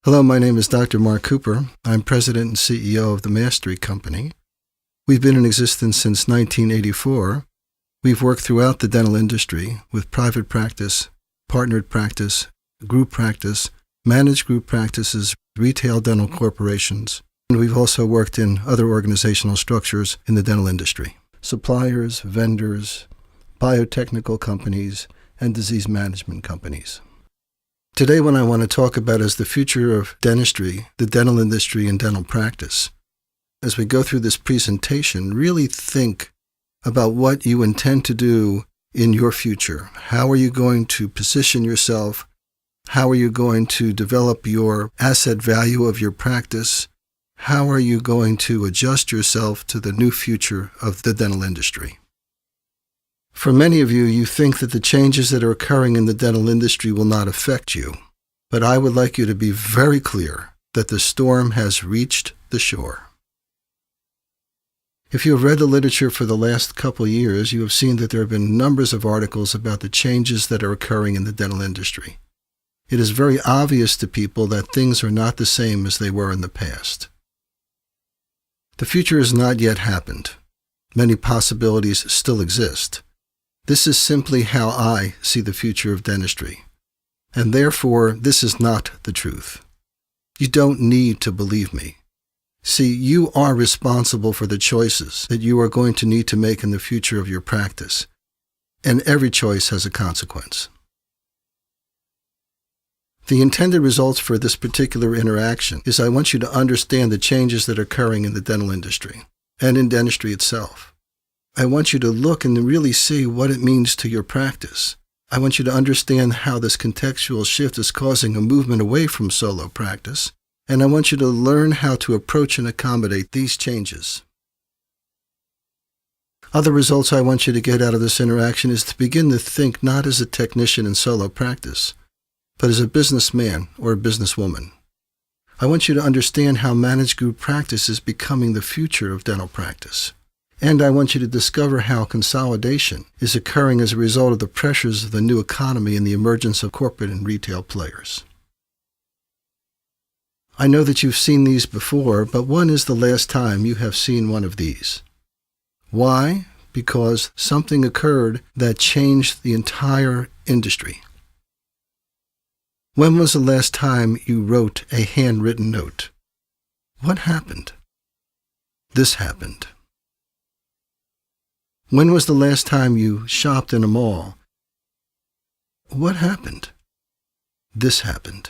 Hello, my name is Dr. Mark Cooper. I'm President and CEO of the Mastery Company. We've been in existence since 1984. We've worked throughout the dental industry with private practice, partnered practice, group practice, managed group practices, retail dental corporations, and we've also worked in other organizational structures in the dental industry: suppliers, vendors, biotechnical companies, and disease management companies. Today, what I want to talk about is the future of dentistry, the dental industry, and dental practice. As we go through this presentation, really think about what you intend to do in your future. How are you going to position yourself? How are you going to develop your asset value of your practice? How are you going to adjust yourself to the new future of the dental industry? For many of you, you think that the changes that are occurring in the dental industry will not affect you. But I would like you to be very clear that the storm has reached the shore. If you have read the literature for the last couple years, you have seen that there have been numbers of articles about the changes that are occurring in the dental industry. It is very obvious to people that things are not the same as they were in the past. The future has not yet happened. Many possibilities still exist. This is simply how I see the future of dentistry, and therefore this is not the truth. You don't need to believe me. See, you are responsible for the choices that you are going to need to make in the future of your practice, and every choice has a consequence. The intended results for this particular interaction is I want you to understand the changes that are occurring in the dental industry and in dentistry itself. I want you to look and really see what it means to your practice. I want you to understand how this contextual shift is causing a movement away from solo practice, and I want you to learn how to approach and accommodate these changes. Other results I want you to get out of this interaction is to begin to think not as a technician in solo practice, but as a businessman or a businesswoman. I want you to understand how managed group practice is becoming the future of dental practice. And I want you to discover how consolidation is occurring as a result of the pressures of the new economy and the emergence of corporate and retail players. I know that you've seen these before, but when is the last time you have seen one of these? Why? Because something occurred that changed the entire industry. When was the last time you wrote a handwritten note? What happened? This happened. When was the last time you shopped in a mall? What happened? This happened.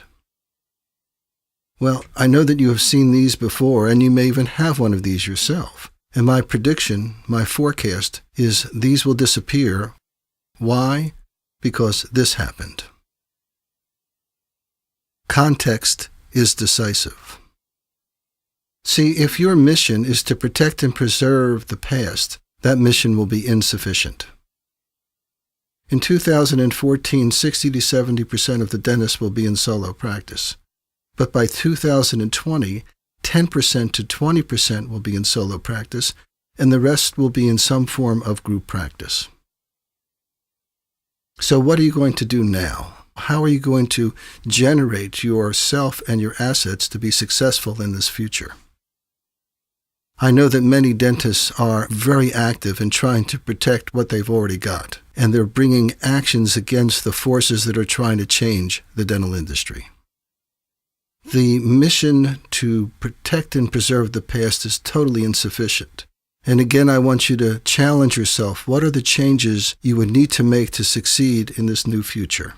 Well, I know that you have seen these before, and you may even have one of these yourself. And my prediction, my forecast, is these will disappear. Why? Because this happened. Context is decisive. See, if your mission is to protect and preserve the past, that mission will be insufficient. In 2014, 60 to 70% of the dentists will be in solo practice. But by 2020, 10% to 20% will be in solo practice, and the rest will be in some form of group practice. So what are you going to do now? How are you going to generate yourself and your assets to be successful in this future? I know that many dentists are very active in trying to protect what they've already got, and they're bringing actions against the forces that are trying to change the dental industry. The mission to protect and preserve the past is totally insufficient. And again, I want you to challenge yourself. What are the changes you would need to make to succeed in this new future?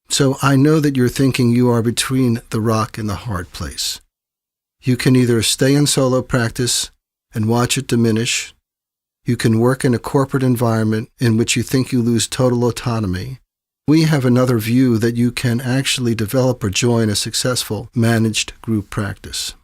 So I know that you're thinking you are between the rock and the hard place. You can either stay in solo practice and watch it diminish. You can work in a corporate environment in which you think you lose total autonomy. We have another view that you can actually develop or join a successful managed group practice.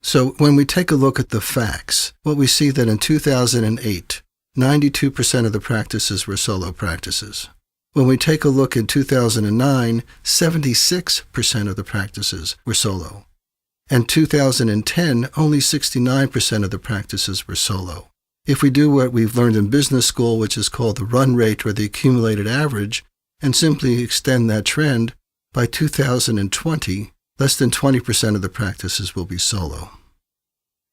So when we take a look at the facts, what we see that in 2008, 92% of the practices were solo practices. When we take a look in 2009, 76% of the practices were solo. And 2010, only 69% of the practices were solo. If we do what we've learned in business school, which is called the run rate or the accumulated average, and simply extend that trend, By 2020, less than 20% of the practices will be solo.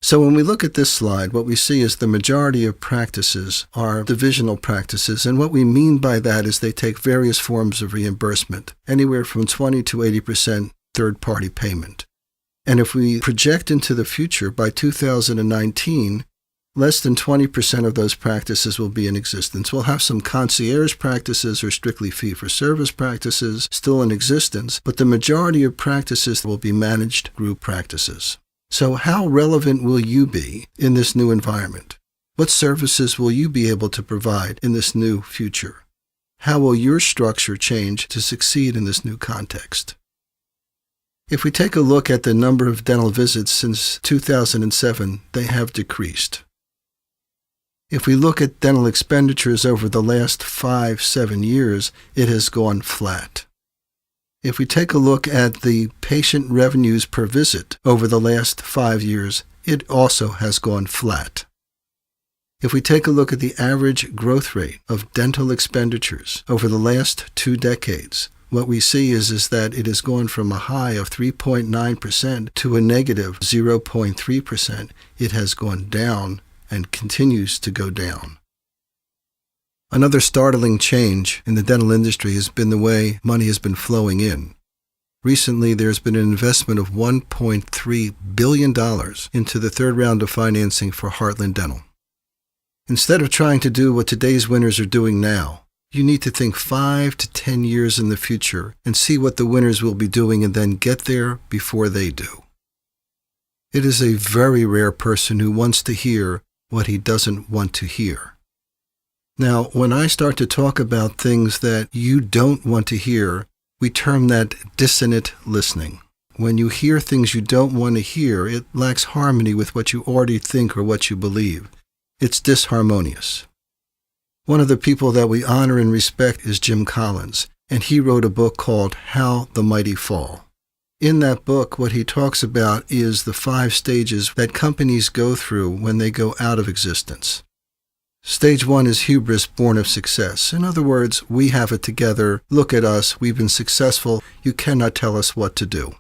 So when we look at this slide, what we see is the majority of practices are divisional practices, and what we mean by that is they take various forms of reimbursement, anywhere from 20 to 80% third-party payment. And if we project into the future, by 2019, less than 20% of those practices will be in existence. We'll have some concierge practices or strictly fee-for-service practices still in existence, but the majority of practices will be managed group practices. So how relevant will you be in this new environment? What services will you be able to provide in this new future? How will your structure change to succeed in this new context? If we take a look at the number of dental visits since 2007, they have decreased. If we look at dental expenditures over the last 5-7 years, it has gone flat. If we take a look at the patient revenues per visit over the last 5 years, it also has gone flat. If we take a look at the average growth rate of dental expenditures over the last 2 decades, what we see is that it has gone from a high of 3.9% to a negative 0.3%. It has gone down and continues to go down. Another startling change in the dental industry has been the way money has been flowing in. Recently, there's been an investment of $1.3 billion into the third round of financing for Heartland Dental. Instead of trying to do what today's winners are doing now, you need to think 5 to 10 years in the future and see what the winners will be doing and then get there before they do. It is a very rare person who wants to hear what he doesn't want to hear. Now, when I start to talk about things that you don't want to hear, we term that dissonant listening. When you hear things you don't want to hear, it lacks harmony with what you already think or what you believe. It's disharmonious. One of the people that we honor and respect is Jim Collins, and he wrote a book called How the Mighty Fall. In that book, what he talks about is the 5 stages that companies go through when they go out of existence. Stage 1 is hubris born of success. In other words, we have it together. Look at us. We've been successful. You cannot tell us what to do.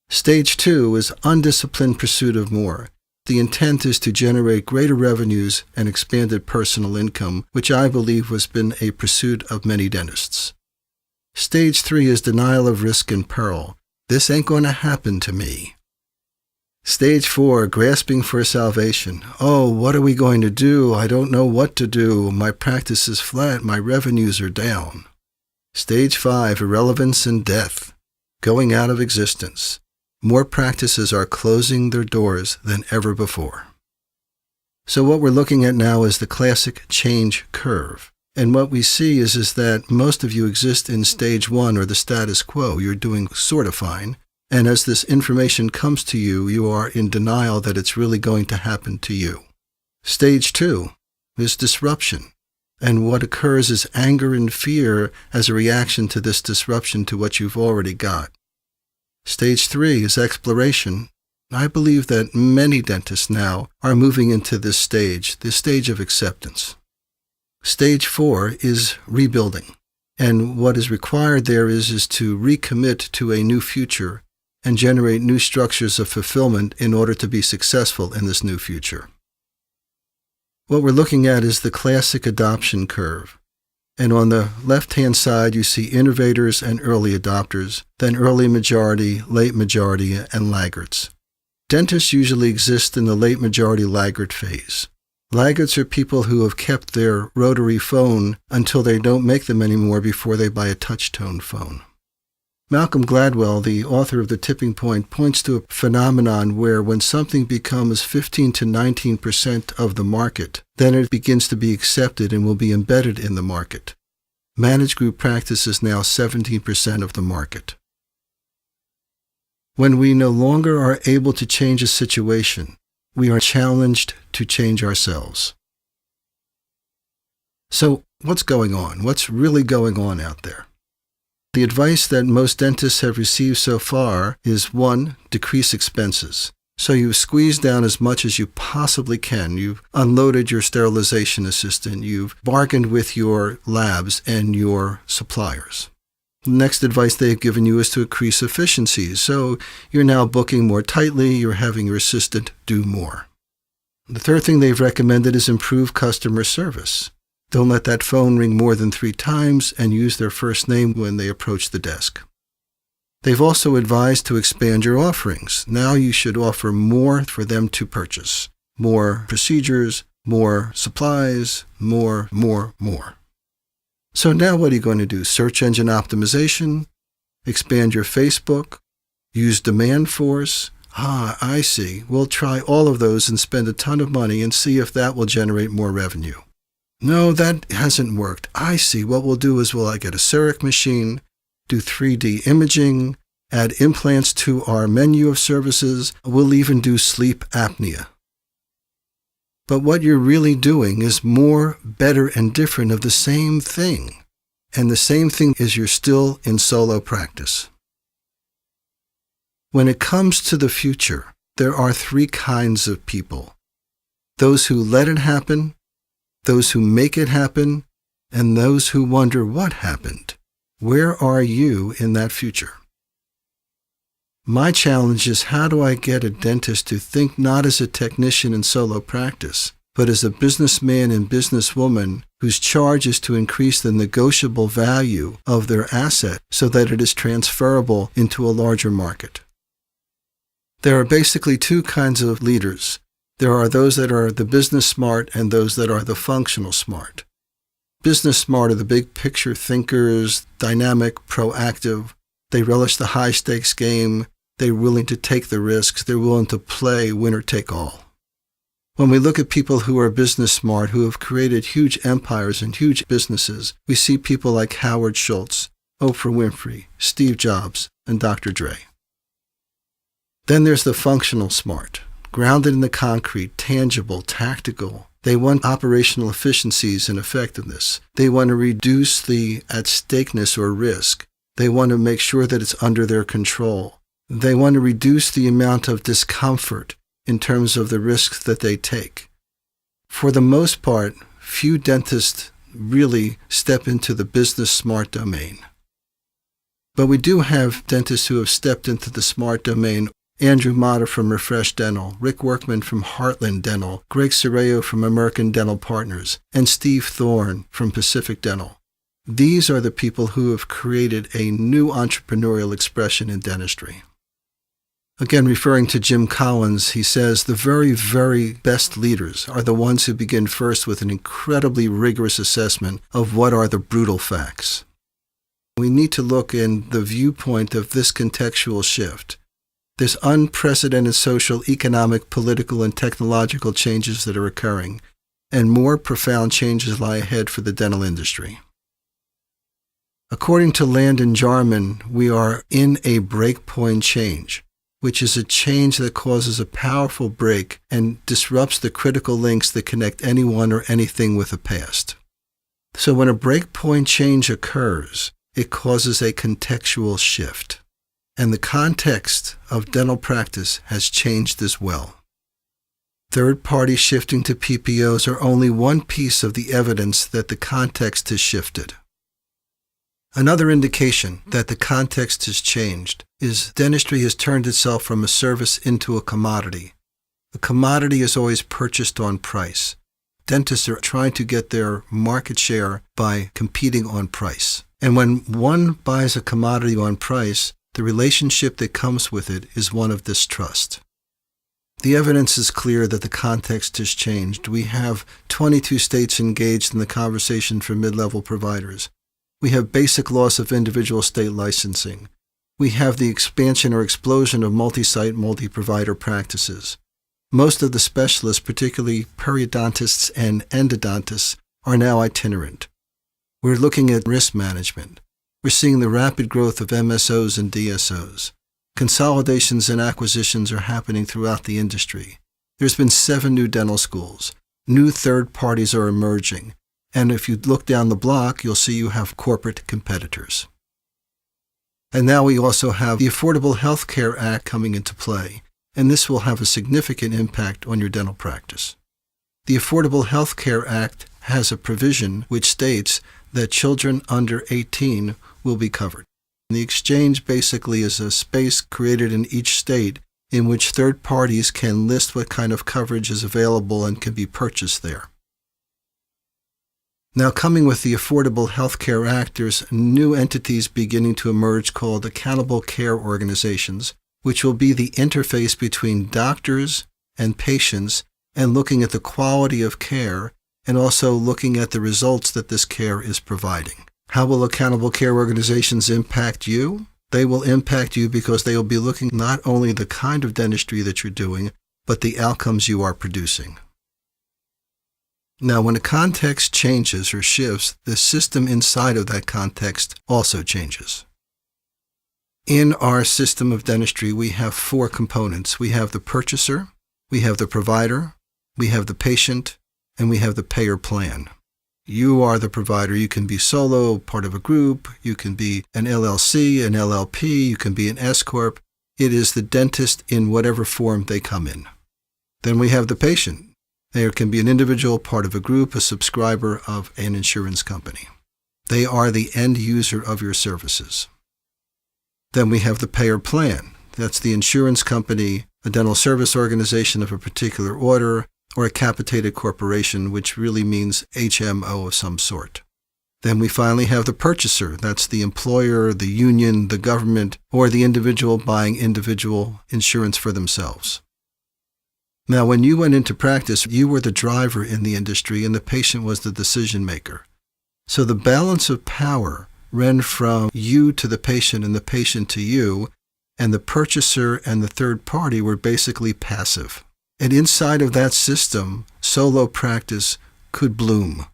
Stage 2 is undisciplined pursuit of more. The intent is to generate greater revenues and expanded personal income, which I believe has been a pursuit of many dentists. Stage 3 is denial of risk and peril. This ain't going to happen to me. Stage 4, grasping for salvation. Oh, what are we going to do? I don't know what to do. My practice is flat. My revenues are down. Stage 5, irrelevance and death. Going out of existence. More practices are closing their doors than ever before. So what we're looking at now is the classic change curve. And what we see is that most of you exist in stage 1 or the status quo. You're doing sort of fine. And as this information comes to you, you are in denial that it's really going to happen to you. Stage 2 is disruption. And what occurs is anger and fear as a reaction to this disruption to what you've already got. Stage 3 is exploration. I believe that many dentists now are moving into this stage of acceptance. Stage 4 is rebuilding. And what is required there is to recommit to a new future and generate new structures of fulfillment in order to be successful in this new future. What we're looking at is the classic adoption curve. And on the left-hand side, you see innovators and early adopters, then early majority, late majority, and laggards. Dentists usually exist in the late majority laggard phase. Laggards are people who have kept their rotary phone until they don't make them anymore before they buy a touch-tone phone. Malcolm Gladwell, the author of The Tipping Point, points to a phenomenon where when something becomes 15 to 19% of the market, then it begins to be accepted and will be embedded in the market. Managed group practice is now 17% of the market. When we no longer are able to change a situation, we are challenged to change ourselves. So, what's going on? What's really going on out there? The advice that most dentists have received so far is 1, decrease expenses. So you've squeezed down as much as you possibly can. You've unloaded your sterilization assistant. You've bargained with your labs and your suppliers. The next advice they've given you is to increase efficiencies. So you're now booking more tightly, you're having your assistant do more. The third thing they've recommended is improve customer service. Don't let that phone ring more than 3 times and use their first name when they approach the desk. They've also advised to expand your offerings. Now you should offer more for them to purchase. More procedures, more supplies, more. So now what are you going to do? Search engine optimization? Expand your Facebook? Use demand force? I see. We'll try all of those and spend a ton of money and see if that will generate more revenue. No, that hasn't worked. I see. What we'll do is we'll get a CEREC machine, do 3D imaging, add implants to our menu of services. We'll even do sleep apnea. But what you're really doing is more, better, and different of the same thing. And the same thing is you're still in solo practice. When it comes to the future, there are 3 kinds of people. Those who let it happen, those who make it happen, and those who wonder what happened. Where are you in that future? My challenge is, how do I get a dentist to think not as a technician in solo practice, but as a businessman and businesswoman whose charge is to increase the negotiable value of their asset so that it is transferable into a larger market? There are basically 2 kinds of leaders. There are those that are the business smart and those that are the functional smart. Business smart are the big picture thinkers, dynamic, proactive. They relish the high-stakes game. They're willing to take the risks. They're willing to play winner take all. When we look at people who are business smart, who have created huge empires and huge businesses, we see people like Howard Schultz, Oprah Winfrey, Steve Jobs, and Dr. Dre. Then there's the functional smart, grounded in the concrete, tangible, tactical. They want operational efficiencies and effectiveness. They want to reduce the at-stakeness or risk. They want to make sure that it's under their control. They want to reduce the amount of discomfort in terms of the risks that they take. For the most part, few dentists really step into the business smart domain. But we do have dentists who have stepped into the smart domain. Andrew Mata from Refresh Dental, Rick Workman from Heartland Dental, Greg Soreo from American Dental Partners, and Steve Thorne from Pacific Dental. These are the people who have created a new entrepreneurial expression in dentistry. Again, referring to Jim Collins, he says, the very, very best leaders are the ones who begin first with an incredibly rigorous assessment of what are the brutal facts. We need to look in the viewpoint of this contextual shift. There's unprecedented social, economic, political, and technological changes that are occurring, and more profound changes lie ahead for the dental industry. According to Landon Jarman, we are in a breakpoint change, which is a change that causes a powerful break and disrupts the critical links that connect anyone or anything with the past. So when a breakpoint change occurs, it causes a contextual shift. And the context of dental practice has changed as well. Third parties shifting to PPOs are only one piece of the evidence that the context has shifted. Another indication that the context has changed is dentistry has turned itself from a service into a commodity. A commodity is always purchased on price. Dentists are trying to get their market share by competing on price. And when one buys a commodity on price, the relationship that comes with it is one of distrust. The evidence is clear that the context has changed. We have 22 states engaged in the conversation for mid-level providers. We have basic loss of individual state licensing. We have the expansion or explosion of multi-site, multi-provider practices. Most of the specialists, particularly periodontists and endodontists, are now itinerant. We're looking at risk management. We're seeing the rapid growth of MSOs and DSOs. Consolidations and acquisitions are happening throughout the industry. There's been 7 new dental schools. New third parties are emerging. And if you look down the block, you'll see you have corporate competitors. And now we also have the Affordable Health Care Act coming into play, and this will have a significant impact on your dental practice. The Affordable Health Care Act has a provision which states that children under 18 will be covered. The exchange basically is a space created in each state in which third parties can list what kind of coverage is available and can be purchased there. Now, coming with the Affordable Health Care Act, there's new entities beginning to emerge called accountable care organizations, which will be the interface between doctors and patients and looking at the quality of care and also looking at the results that this care is providing. How will accountable care organizations impact you? They will impact you because they will be looking not only the kind of dentistry that you're doing, but the outcomes you are producing. Now, when a context changes or shifts, the system inside of that context also changes. In our system of dentistry, we have 4 components. We have the purchaser, we have the provider, we have the patient, and we have the payer plan. You are the provider. You can be solo, part of a group. You can be an LLC, an LLP. You can be an S-Corp. It is the dentist in whatever form they come in. Then we have the patient. There can be an individual, part of a group, a subscriber of an insurance company. They are the end user of your services. Then we have the payer plan. That's the insurance company, a dental service organization of a particular order, or a capitated corporation, which really means HMO of some sort. Then we finally have the purchaser. That's the employer, the union, the government, or the individual buying individual insurance for themselves. Now, when you went into practice, you were the driver in the industry and the patient was the decision maker. So the balance of power ran from you to the patient and the patient to you, and the purchaser and the third party were basically passive. And inside of that system, solo practice could bloom.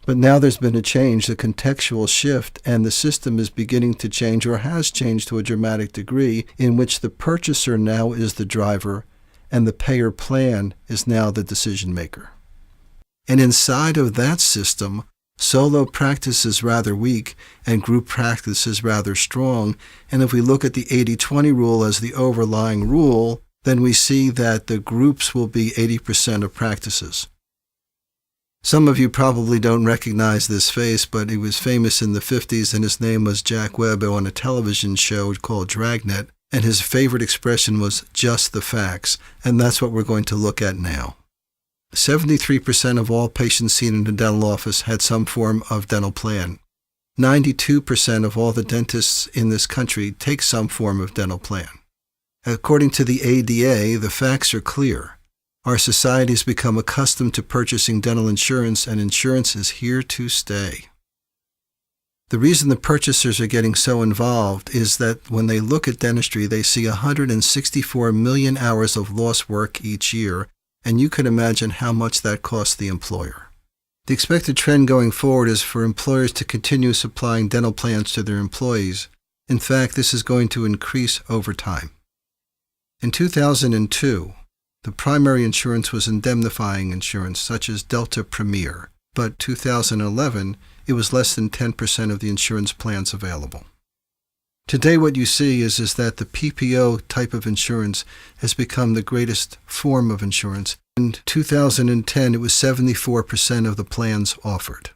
But now there's been a change, a contextual shift, and the system is beginning to change or has changed to a dramatic degree in which the purchaser now is the driver and the payer plan is now the decision maker. And inside of that system, solo practice is rather weak and group practice is rather strong. And if we look at the 80-20 rule as the overlying rule, then we see that the groups will be 80% of practices. Some of you probably don't recognize this face, but he was famous in the 50s and his name was Jack Webb on a television show called Dragnet. And his favorite expression was just the facts, and that's what we're going to look at now. 73% of all patients seen in a dental office had some form of dental plan. 92% of all the dentists in this country take some form of dental plan. According to the ADA, the facts are clear. Our society has become accustomed to purchasing dental insurance, and insurance is here to stay. The reason the purchasers are getting so involved is that when they look at dentistry, they see 164 million hours of lost work each year, and you can imagine how much that costs the employer. The expected trend going forward is for employers to continue supplying dental plans to their employees. In fact, this is going to increase over time. In 2002, the primary insurance was indemnifying insurance, such as Delta Premier, but 2011, it was less than 10% of the insurance plans available. Today what you see is that the PPO type of insurance has become the greatest form of insurance. In 2010, it was 74% of the plans offered.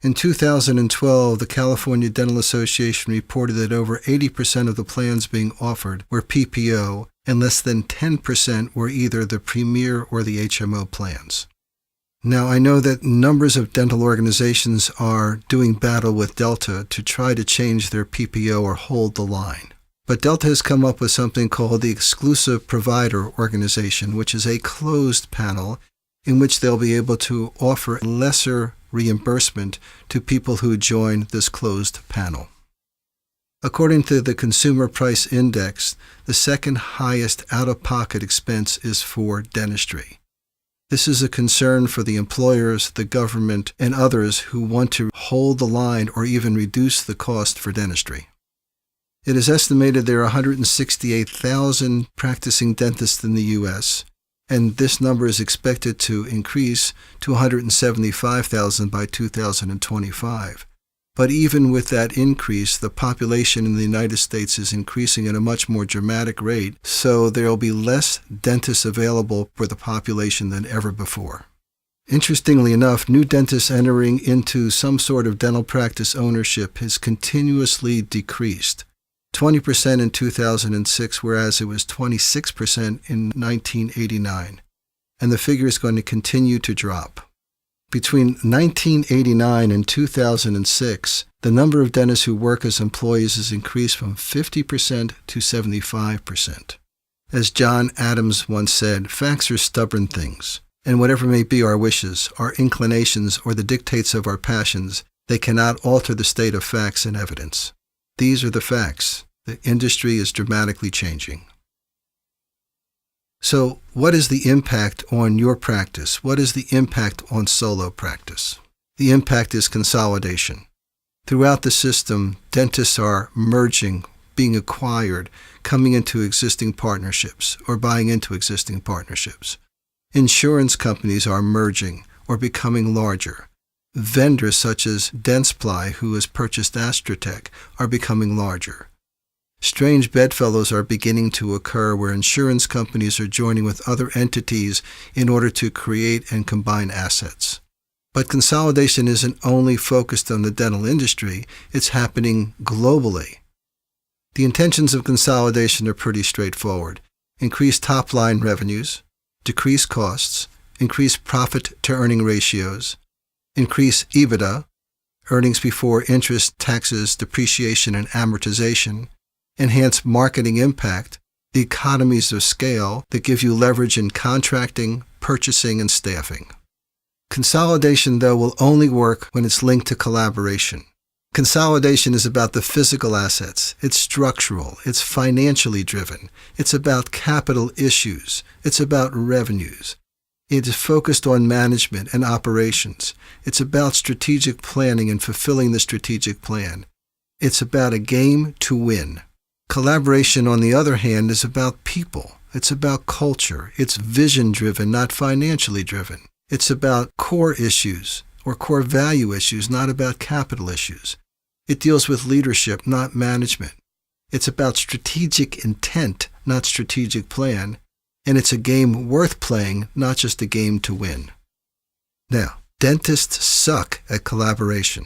In 2012, the California Dental Association reported that over 80% of the plans being offered were PPO, and less than 10% were either the Premier or the HMO plans. Now, I know that numbers of dental organizations are doing battle with Delta to try to change their PPO or hold the line. But Delta has come up with something called the Exclusive Provider Organization, which is a closed panel in which they'll be able to offer lesser reimbursement to people who join this closed panel. According to the Consumer Price Index, the second highest out-of-pocket expense is for dentistry. This is a concern for the employers, the government, and others who want to hold the line or even reduce the cost for dentistry. It is estimated there are 168,000 practicing dentists in the U.S., and this number is expected to increase to 175,000 by 2025. But even with that increase, the population in the United States is increasing at a much more dramatic rate, so there will be less dentists available for the population than ever before. Interestingly enough, new dentists entering into some sort of dental practice ownership has continuously decreased. 20% in 2006, whereas it was 26% in 1989. And the figure is going to continue to drop. Between 1989 and 2006, the number of dentists who work as employees has increased from 50% to 75%. As John Adams once said, facts are stubborn things, and whatever may be our wishes, our inclinations, or the dictates of our passions, they cannot alter the state of facts and evidence. These are the facts. The industry is dramatically changing. So, what is the impact on your practice? What is the impact on solo practice? The impact is consolidation. Throughout the system, dentists are merging, being acquired, coming into existing partnerships, or buying into existing partnerships. Insurance companies are merging or becoming larger. Vendors such as Dentsply, who has purchased Astratech, are becoming larger. Strange bedfellows are beginning to occur where insurance companies are joining with other entities in order to create and combine assets. But consolidation isn't only focused on the dental industry, it's happening globally. The intentions of consolidation are pretty straightforward. Increase top-line revenues, decrease costs, increase profit-to-earning ratios, increase EBITDA, earnings before interest, taxes, depreciation, and amortization, enhance marketing impact, the economies of scale that give you leverage in contracting, purchasing, and staffing. Consolidation, though, will only work when it's linked to collaboration. Consolidation is about the physical assets. It's structural. It's financially driven. It's about capital issues. It's about revenues. It is focused on management and operations. It's about strategic planning and fulfilling the strategic plan. It's about a game to win. Collaboration, on the other hand, is about people. It's about culture. It's vision-driven, not financially driven. It's about core issues or core value issues, not about capital issues. It deals with leadership, not management. It's about strategic intent, not strategic plan. And it's a game worth playing, not just a game to win. Now, dentists suck at collaboration.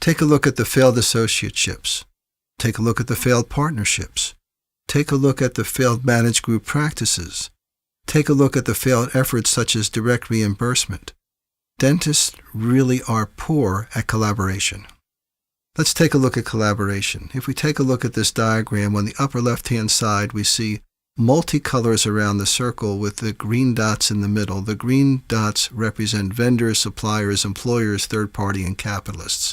Take a look at the failed associateships. Take a look at the failed partnerships. Take a look at the failed managed group practices. Take a look at the failed efforts such as direct reimbursement. Dentists really are poor at collaboration. Let's take a look at collaboration. If we take a look at this diagram, on the upper left-hand side, we see multicolors around the circle with the green dots in the middle. The green dots represent vendors, suppliers, employers, third-party, and capitalists.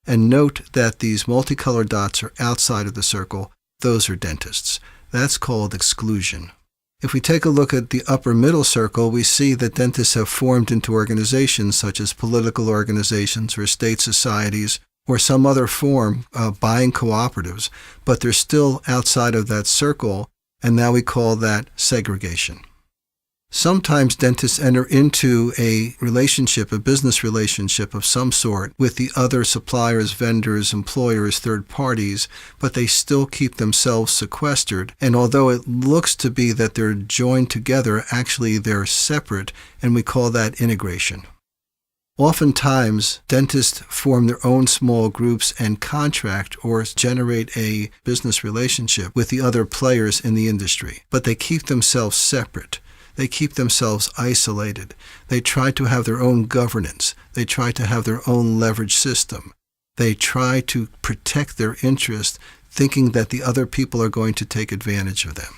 And note that these multicolored dots are outside of the circle. Those are dentists. That's called exclusion. If we take a look at the upper middle circle, we see that dentists have formed into organizations such as political organizations or state societies or some other form of buying cooperatives, but they're still outside of that circle, and now we call that segregation. Sometimes dentists enter into a relationship, a business relationship of some sort with the other suppliers, vendors, employers, third parties, but they still keep themselves sequestered. And although it looks to be that they're joined together, actually they're separate, and we call that integration. Oftentimes, dentists form their own small groups and contract or generate a business relationship with the other players in the industry, but they keep themselves separate. They keep themselves isolated. They try to have their own governance. They try to have their own leverage system. They try to protect their interests, thinking that the other people are going to take advantage of them.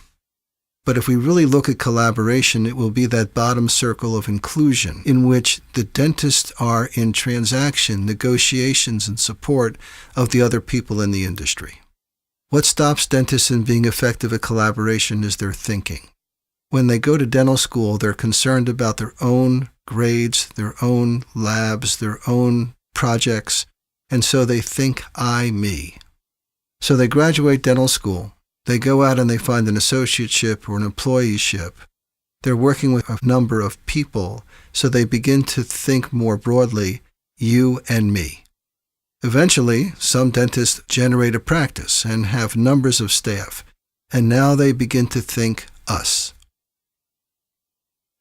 But if we really look at collaboration, it will be that bottom circle of inclusion in which the dentists are in transaction, negotiations, and support of the other people in the industry. What stops dentists in being effective at collaboration is their thinking. When they go to dental school, they're concerned about their own grades, their own labs, their own projects, and so they think I, me. So they graduate dental school. They go out and they find an associateship or an employeeship. They're working with a number of people, so they begin to think more broadly, you and me. Eventually, some dentists generate a practice and have numbers of staff, and now they begin to think us.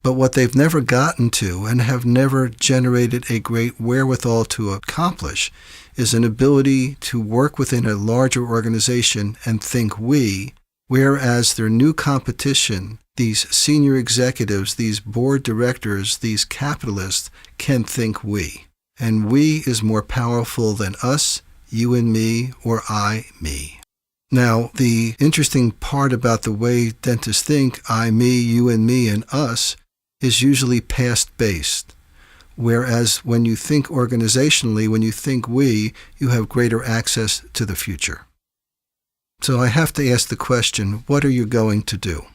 But what they've never gotten to and have never generated a great wherewithal to accomplish is an ability to work within a larger organization and think we, whereas their new competition, these senior executives, these board directors, these capitalists, can think we. And we is more powerful than us, you and me, or I, me. Now, the interesting part about the way dentists think, I, me, you and me, and us, is usually past-based. Whereas when you think organizationally, when you think we, you have greater access to the future. So I have to ask the question, what are you going to do?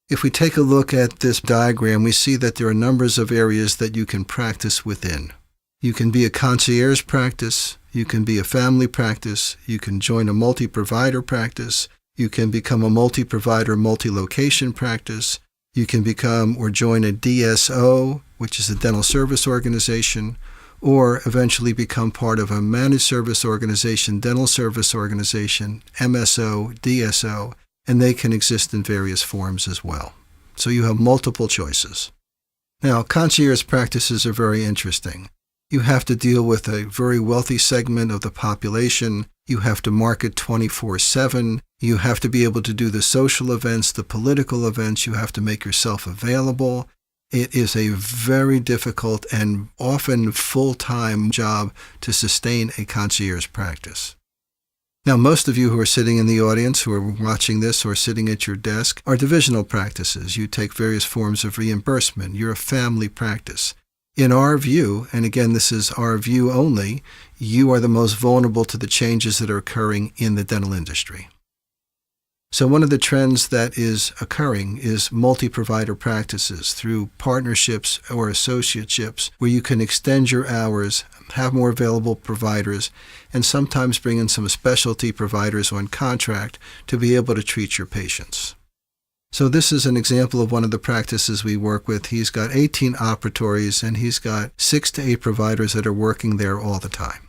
If we take a look at this diagram, we see that there are numbers of areas that you can practice within. You can be a concierge practice, you can be a family practice, you can join a multi-provider practice, you can become a multi-provider, multi-location practice, you can become or join a DSO, which is a dental service organization, or eventually become part of a managed service organization, dental service organization, MSO, DSO, and they can exist in various forms as well. So you have multiple choices. Now, concierge practices are very interesting. You have to deal with a very wealthy segment of the population. You have to market 24/7. You have to be able to do the social events, the political events. You have to make yourself available. It is a very difficult and often full-time job to sustain a concierge practice. Now, most of you who are sitting in the audience, who are watching this or sitting at your desk, are divisional practices. You take various forms of reimbursement. You're a family practice. In our view, and again, this is our view only, you are the most vulnerable to the changes that are occurring in the dental industry. So one of the trends that is occurring is multi-provider practices through partnerships or associateships where you can extend your hours, have more available providers, and sometimes bring in some specialty providers on contract to be able to treat your patients. So this is an example of one of the practices we work with. He's got 18 operatories and he's got 6 to 8 providers that are working there all the time.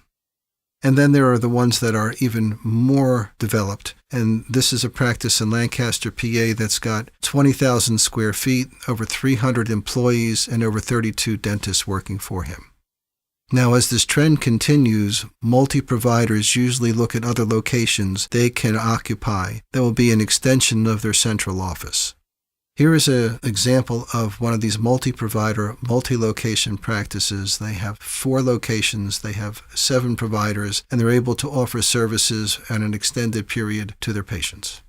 And then there are the ones that are even more developed. And this is a practice in Lancaster, PA that's got 20,000 square feet, over 300 employees, and over 32 dentists working for him. Now, as this trend continues, multi-providers usually look at other locations they can occupy that will be an extension of their central office. Here is an example of one of these multi-provider, multi-location practices. They have 4 locations, they have 7 providers, and they're able to offer services at an extended period to their patients.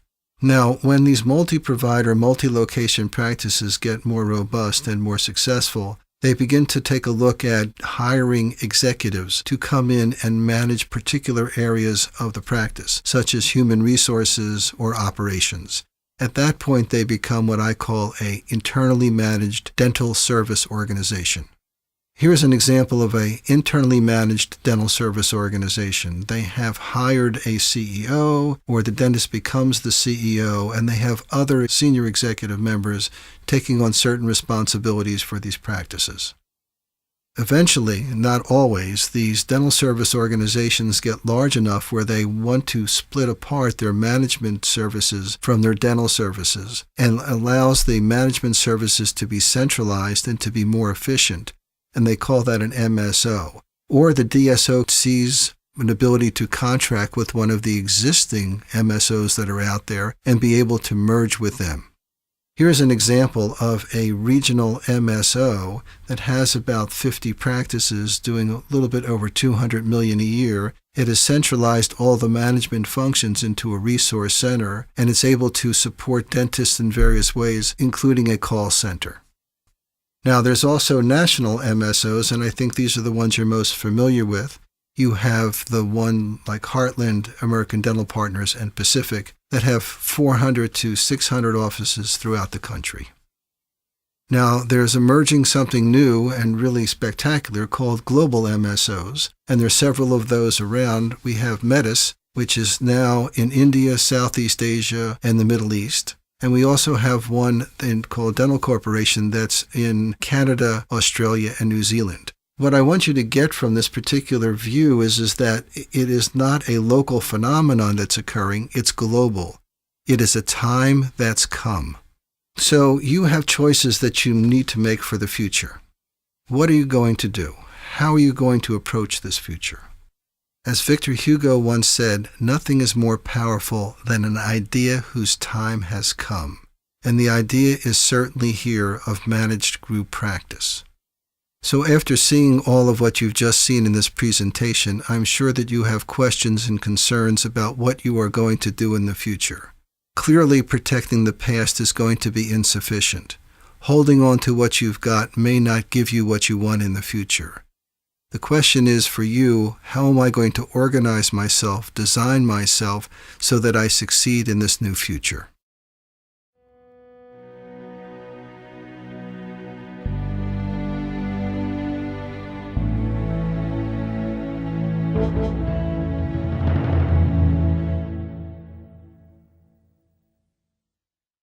Now, when these multi-provider, multi-location practices get more robust and more successful, they begin to take a look at hiring executives to come in and manage particular areas of the practice, such as human resources or operations. At that point, they become what I call an internally managed dental service organization. Here's an example of an internally managed dental service organization. They have hired a CEO, or the dentist becomes the CEO, and they have other senior executive members taking on certain responsibilities for these practices. Eventually, not always, these dental service organizations get large enough where they want to split apart their management services from their dental services and allows the management services to be centralized and to be more efficient. And they call that an MSO. Or the DSO sees an ability to contract with one of the existing MSOs that are out there and be able to merge with them. Here's an example of a regional MSO that has about 50 practices doing a little bit over $200 million a year. It has centralized all the management functions into a resource center, and it's able to support dentists in various ways, including a call center. Now, there's also national MSOs, and I think these are the ones you're most familiar with. You have the one like Heartland, American Dental Partners, and Pacific that have 400 to 600 offices throughout the country. Now, there's emerging something new and really spectacular called global MSOs, and there are several of those around. We have Metis, which is now in India, Southeast Asia, and the Middle East. And we also have one called Dental Corporation that's in Canada, Australia, and New Zealand. What I want you to get from this particular view is that it is not a local phenomenon that's occurring, it's global. It is a time that's come. So you have choices that you need to make for the future. What are you going to do? How are you going to approach this future? As Victor Hugo once said, nothing is more powerful than an idea whose time has come. And the idea is certainly here of managed group practice. So after seeing all of what you've just seen in this presentation, I'm sure that you have questions and concerns about what you are going to do in the future. Clearly, protecting the past is going to be insufficient. Holding on to what you've got may not give you what you want in the future. The question is for you, how am I going to organize myself, design myself, so that I succeed in this new future?